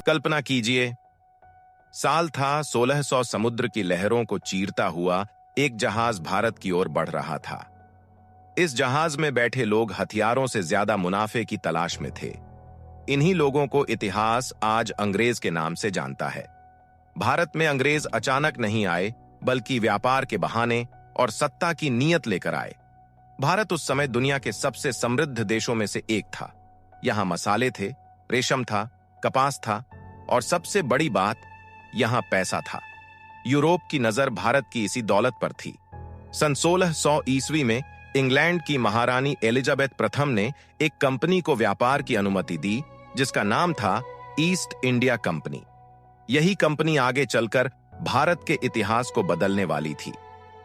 कल्पना कीजिए, साल था 1600। समुद्र की लहरों को चीरता हुआ एक जहाज भारत की ओर बढ़ रहा था। इस जहाज में बैठे लोग हथियारों से ज्यादा मुनाफे की तलाश में थे। इन्हीं लोगों को इतिहास आज अंग्रेज के नाम से जानता है। भारत में अंग्रेज अचानक नहीं आए, बल्कि व्यापार के बहाने और सत्ता की नीयत लेकर आए। भारत उस समय दुनिया के सबसे समृद्ध देशों में से एक था। यहां मसाले थे, रेशम था, कपास था और सबसे बड़ी बात, यहां पैसा था। यूरोप की नजर भारत की इसी दौलत पर थी। सन 1600 ईस्वी में इंग्लैंड की महारानी एलिजाबेथ प्रथम ने एक कंपनी को व्यापार की अनुमति दी, जिसका नाम था ईस्ट इंडिया कंपनी। यही कंपनी आगे चलकर भारत के इतिहास को बदलने वाली थी।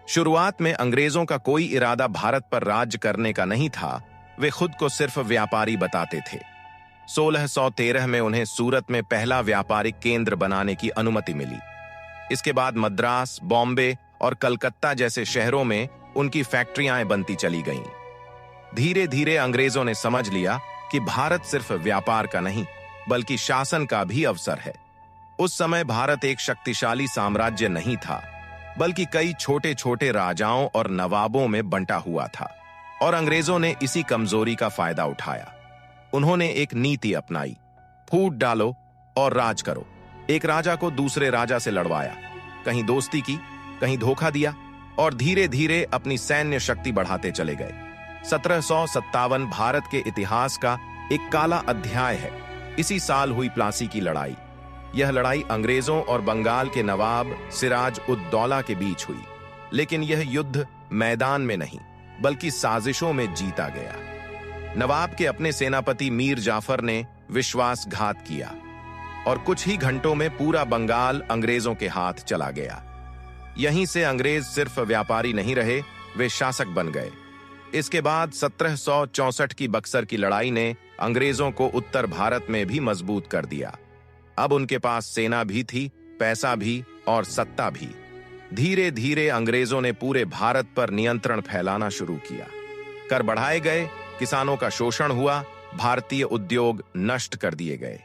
शुरुआत में अंग्रेजों का कोई इरादा भारत पर राज्य करने का नहीं था। वे खुद को सिर्फ व्यापारी बताते थे। 1613 में उन्हें सूरत में पहला व्यापारिक केंद्र बनाने की अनुमति मिली। इसके बाद मद्रास, बॉम्बे और कलकत्ता जैसे शहरों में उनकी फैक्ट्रियां बनती चली गईं। धीरे धीरे अंग्रेजों ने समझ लिया कि भारत सिर्फ व्यापार का नहीं, बल्कि शासन का भी अवसर है। उस समय भारत एक शक्तिशाली साम्राज्य नहीं था, बल्कि कई छोटे छोटे राजाओं और नवाबों में बंटा हुआ था। और अंग्रेजों ने इसी कमजोरी का फायदा उठाया। उन्होंने एक नीति अपनाई, फूट डालो और राज करो। एक राजा को दूसरे राजा से लड़वाया, कहीं दोस्ती की, कहीं धोखा दिया और धीरे धीरे अपनी सैन्य शक्ति बढ़ाते चले गए। 1757 भारत के इतिहास का एक काला अध्याय है। इसी साल हुई प्लासी की लड़ाई। यह लड़ाई अंग्रेजों और बंगाल के नवाब सिराज उद दौला के बीच हुई, लेकिन यह युद्ध मैदान में नहीं, बल्कि साजिशों में जीता गया। नवाब के अपने सेनापति मीर जाफर ने विश्वासघात किया और कुछ ही घंटों में पूरा बंगाल अंग्रेजों के हाथ चला गया। यहीं से अंग्रेज सिर्फ व्यापारी नहीं रहे, वे शासक बन गए। इसके बाद 1764 की बक्सर की लड़ाई ने अंग्रेजों को उत्तर भारत में भी मजबूत कर दिया। अब उनके पास सेना भी थी, पैसा भी और सत्ता भी। धीरे धीरे अंग्रेजों ने पूरे भारत पर नियंत्रण फैलाना शुरू किया। कर बढ़ाए गए, किसानों का शोषण हुआ, भारतीय उद्योग नष्ट कर दिए गए।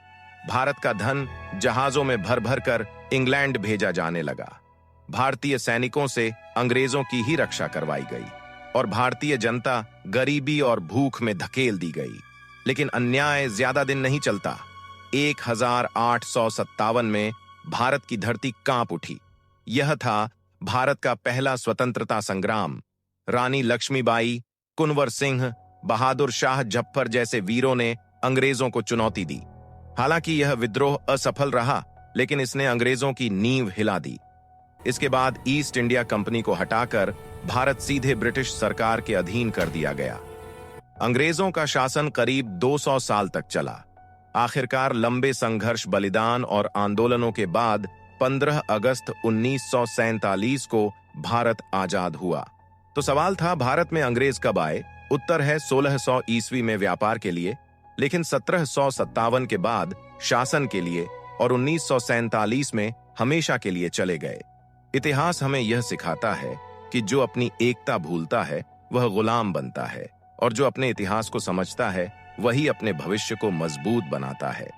भारत का धन जहाजों में भर भर कर इंग्लैंड भेजा जाने लगा। भारतीय सैनिकों से अंग्रेजों की ही रक्षा करवाई गई और भारतीय जनता गरीबी और भूख में धकेल दी गई। लेकिन अन्याय ज्यादा दिन नहीं चलता। 1857 में भारत की धरती कांप उठी। यह था भारत का पहला स्वतंत्रता संग्राम। रानी लक्ष्मीबाई, कुंवर सिंह, बहादुर शाह जफर जैसे वीरों ने अंग्रेजों को चुनौती दी। हालांकि यह विद्रोह असफल रहा, लेकिन इसने अंग्रेजों की नींव हिला दी। इसके बाद ईस्ट इंडिया कंपनी को हटाकर भारत सीधे ब्रिटिश सरकार के अधीन कर दिया गया। अंग्रेजों का शासन करीब 200 साल तक चला। आखिरकार लंबे संघर्ष, बलिदान और आंदोलनों के बाद 15 अगस्त 1947 को भारत आजाद हुआ। तो सवाल था, भारत में अंग्रेज कब आए? उत्तर है 1600 ईस्वी में व्यापार के लिए, लेकिन 1757 के बाद शासन के लिए और 1947 में हमेशा के लिए चले गए। इतिहास हमें यह सिखाता है कि जो अपनी एकता भूलता है वह गुलाम बनता है, और जो अपने इतिहास को समझता है वही अपने भविष्य को मजबूत बनाता है।